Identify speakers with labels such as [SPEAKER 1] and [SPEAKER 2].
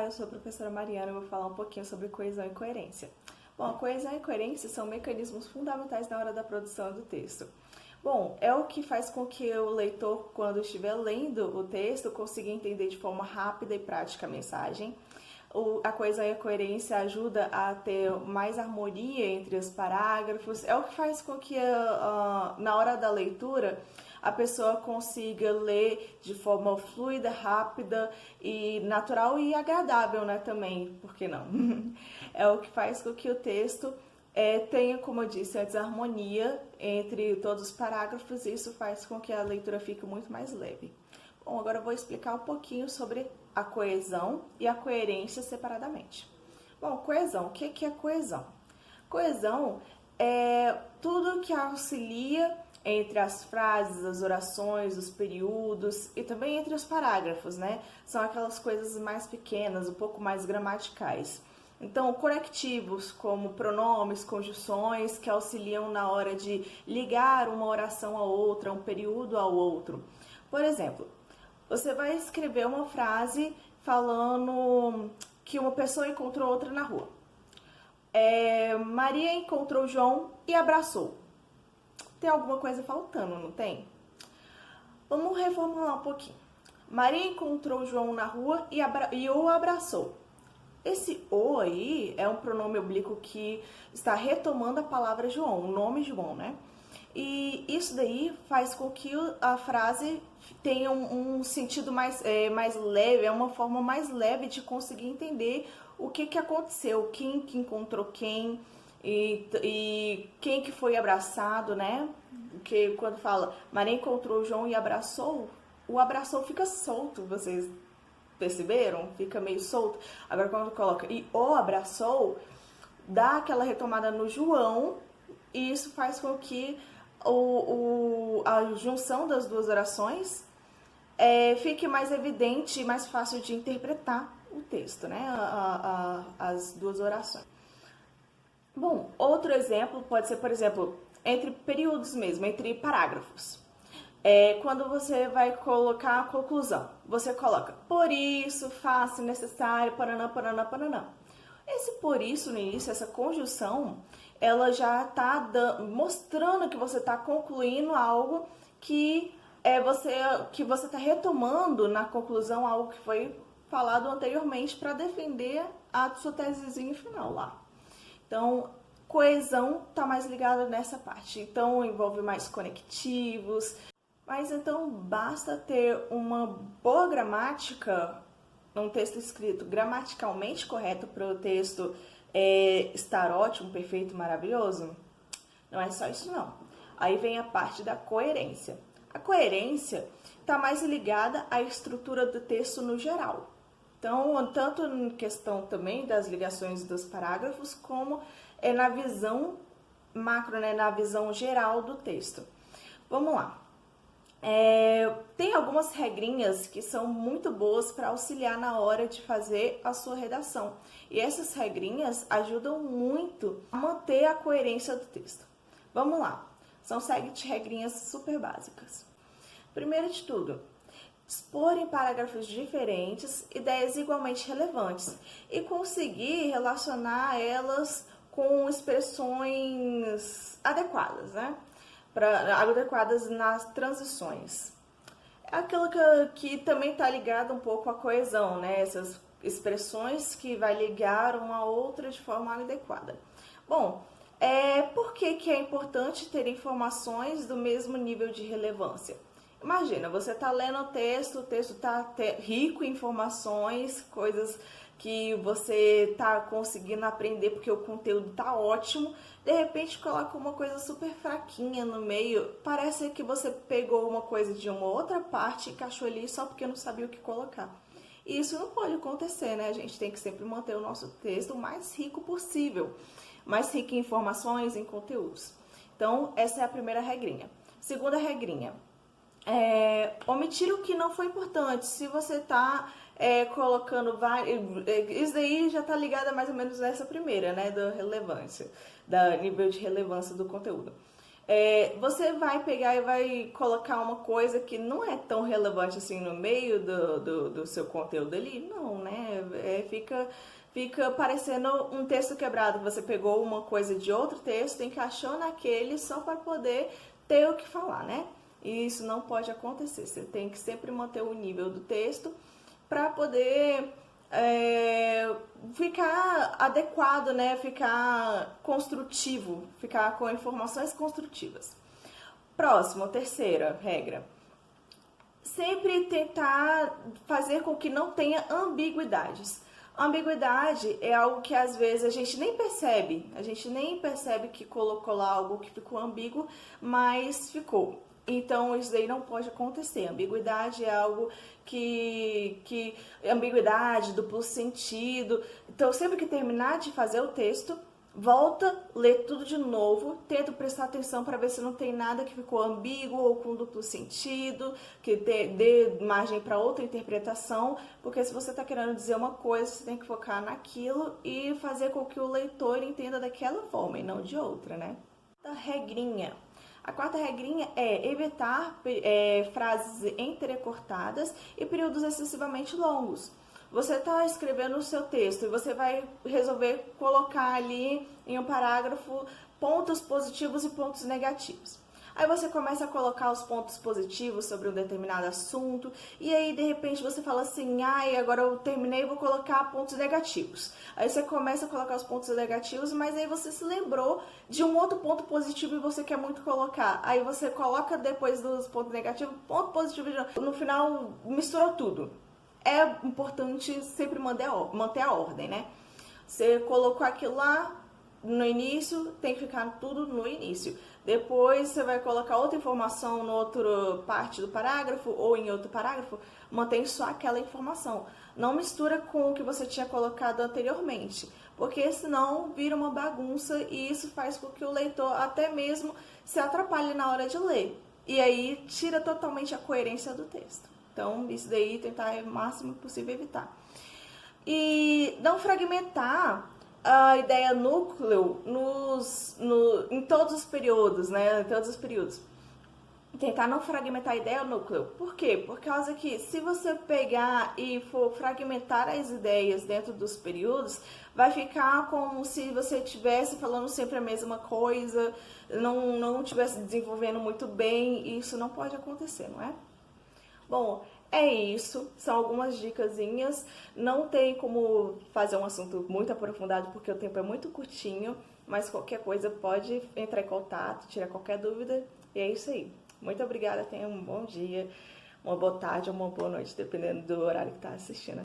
[SPEAKER 1] eu sou a professora Mariana e vou falar um pouquinho sobre coesão e coerência. Bom, a coesão e coerência são mecanismos fundamentais na hora da produção do texto. Bom, é o que faz com que o leitor, quando estiver lendo o texto, consiga entender de forma rápida e prática a mensagem. A coesão e a coerência ajuda a ter mais harmonia entre os parágrafos. É o que faz com que, na hora da leitura, a pessoa consiga ler de forma fluida, rápida e natural e agradável, né, também, por que não? É o que faz com que o texto tenha, como eu disse, a desarmonia entre todos os parágrafos e isso faz com que a leitura fique muito mais leve. Bom, agora eu vou explicar um pouquinho sobre a coesão e a coerência separadamente. Bom, coesão, o que é coesão? Coesão é tudo que auxilia entre as frases, as orações, os períodos e também entre os parágrafos, né? São aquelas coisas mais pequenas, um pouco mais gramaticais. Então, conectivos como pronomes, conjunções que auxiliam na hora de ligar uma oração a outra, um período ao outro. Por exemplo, você vai escrever uma frase falando que uma pessoa encontrou outra na rua. Maria encontrou João e abraçou. Tem alguma coisa faltando, não tem? Vamos reformular um pouquinho. Maria encontrou João na rua e o abraçou. Esse o aí é um pronome oblíquo que está retomando a palavra João, o nome João, né? E isso daí faz com que a frase tenha um sentido mais leve, é uma forma mais leve de conseguir entender o que aconteceu, quem que encontrou quem e quem que foi abraçado, né? Porque quando fala Maria encontrou João e abraçou, o abraçou fica solto, vocês perceberam? Fica meio solto. Agora quando coloca e o abraçou, dá aquela retomada no João e isso faz com que a junção das duas orações fique mais evidente e mais fácil de interpretar o texto, né? As duas orações. Bom, outro exemplo pode ser, por exemplo, entre períodos mesmo, entre parágrafos. Quando você vai colocar a conclusão, você coloca por isso, fácil, necessário, paraná, paraná, paraná. Esse por isso no início, essa conjunção, ela já está mostrando que você está concluindo algo que você está retomando na conclusão algo que foi falado anteriormente para defender a sua tesezinha final lá. Então, coesão está mais ligada nessa parte. Então, envolve mais conectivos. Mas então, basta ter uma boa gramática, um texto escrito gramaticalmente correto para o texto estar ótimo, perfeito, maravilhoso? Não é só isso, não. Aí vem a parte da coerência. A coerência está mais ligada à estrutura do texto no geral. Então, tanto em questão também das ligações dos parágrafos, como na visão macro, né, na visão geral do texto. Vamos lá. Tem algumas regrinhas que são muito boas para auxiliar na hora de fazer a sua redação. E essas regrinhas ajudam muito a manter a coerência do texto. Vamos lá. São 7 regrinhas super básicas. Primeiro de tudo, expor em parágrafos diferentes ideias igualmente relevantes e conseguir relacionar elas com expressões adequadas, né? Adequadas nas transições. É aquilo que também está ligado um pouco à coesão, né? Essas expressões que vai ligar uma a outra de forma adequada. Bom, por que é importante ter informações do mesmo nível de relevância? Imagina, você está lendo o texto está rico em informações, coisas que você está conseguindo aprender porque o conteúdo está ótimo. De repente coloca uma coisa super fraquinha no meio, parece que você pegou uma coisa de uma outra parte e encaixou ali só porque não sabia o que colocar. E isso não pode acontecer, né? A gente tem que sempre manter o nosso texto o mais rico possível, mais rico em informações, em conteúdos. Então, essa é a primeira regrinha. Segunda regrinha. Omitir o que não foi importante. Se você está colocando vários... Isso daí já está ligado mais ou menos nessa primeira, né? Da relevância, da nível de relevância do conteúdo. Você vai pegar e vai colocar uma coisa que não é tão relevante assim no meio do seu conteúdo ali? Não, né? fica parecendo um texto quebrado. Você pegou uma coisa de outro texto, encaixou naquele só para poder ter o que falar, né? E isso não pode acontecer. Você tem que sempre manter o nível do texto para poder ficar adequado, né? Ficar construtivo, ficar com informações construtivas. Próximo, terceira regra. Sempre tentar fazer com que não tenha ambiguidades. Ambiguidade é algo que às vezes a gente nem percebe que colocou lá algo que ficou ambíguo, mas ficou. Então isso daí não pode acontecer. Ambiguidade é algo que ambiguidade, duplo sentido. Então sempre que terminar de fazer o texto, volta, lê tudo de novo, tenta prestar atenção para ver se não tem nada que ficou ambíguo ou com duplo sentido, que dê margem para outra interpretação, porque se você está querendo dizer uma coisa, você tem que focar naquilo e fazer com que o leitor entenda daquela forma e não de outra, né? Regrinha. A quarta regrinha é evitar frases entrecortadas e períodos excessivamente longos. Você está escrevendo o seu texto e você vai resolver colocar ali em um parágrafo pontos positivos e pontos negativos. Aí você começa a colocar os pontos positivos sobre um determinado assunto e aí de repente você fala assim, agora eu terminei e vou colocar pontos negativos. Aí você começa a colocar os pontos negativos, mas aí você se lembrou de um outro ponto positivo e você quer muito colocar. Aí você coloca depois dos pontos negativos, ponto positivo, no final misturou tudo. É importante sempre manter a ordem, né? Você colocou aquilo lá no início, tem que ficar tudo no início. Depois você vai colocar outra informação em outra parte do parágrafo ou em outro parágrafo, mantém só aquela informação. Não mistura com o que você tinha colocado anteriormente, porque senão vira uma bagunça e isso faz com que o leitor até mesmo se atrapalhe na hora de ler. E aí tira totalmente a coerência do texto. Então, isso daí tentar o máximo possível evitar. E não fragmentar a ideia núcleo em todos os períodos, né? Em todos os períodos. Tentar não fragmentar a ideia núcleo. Por quê? Por causa que se você pegar e for fragmentar as ideias dentro dos períodos, vai ficar como se você estivesse falando sempre a mesma coisa, não estivesse desenvolvendo muito bem, e isso não pode acontecer, não é? Bom, é isso, são algumas dicasinhas, não tem como fazer um assunto muito aprofundado porque o tempo é muito curtinho, mas qualquer coisa pode entrar em contato, tirar qualquer dúvida, e é isso aí. Muito obrigada, tenha um bom dia, uma boa tarde ou uma boa noite, dependendo do horário que está assistindo.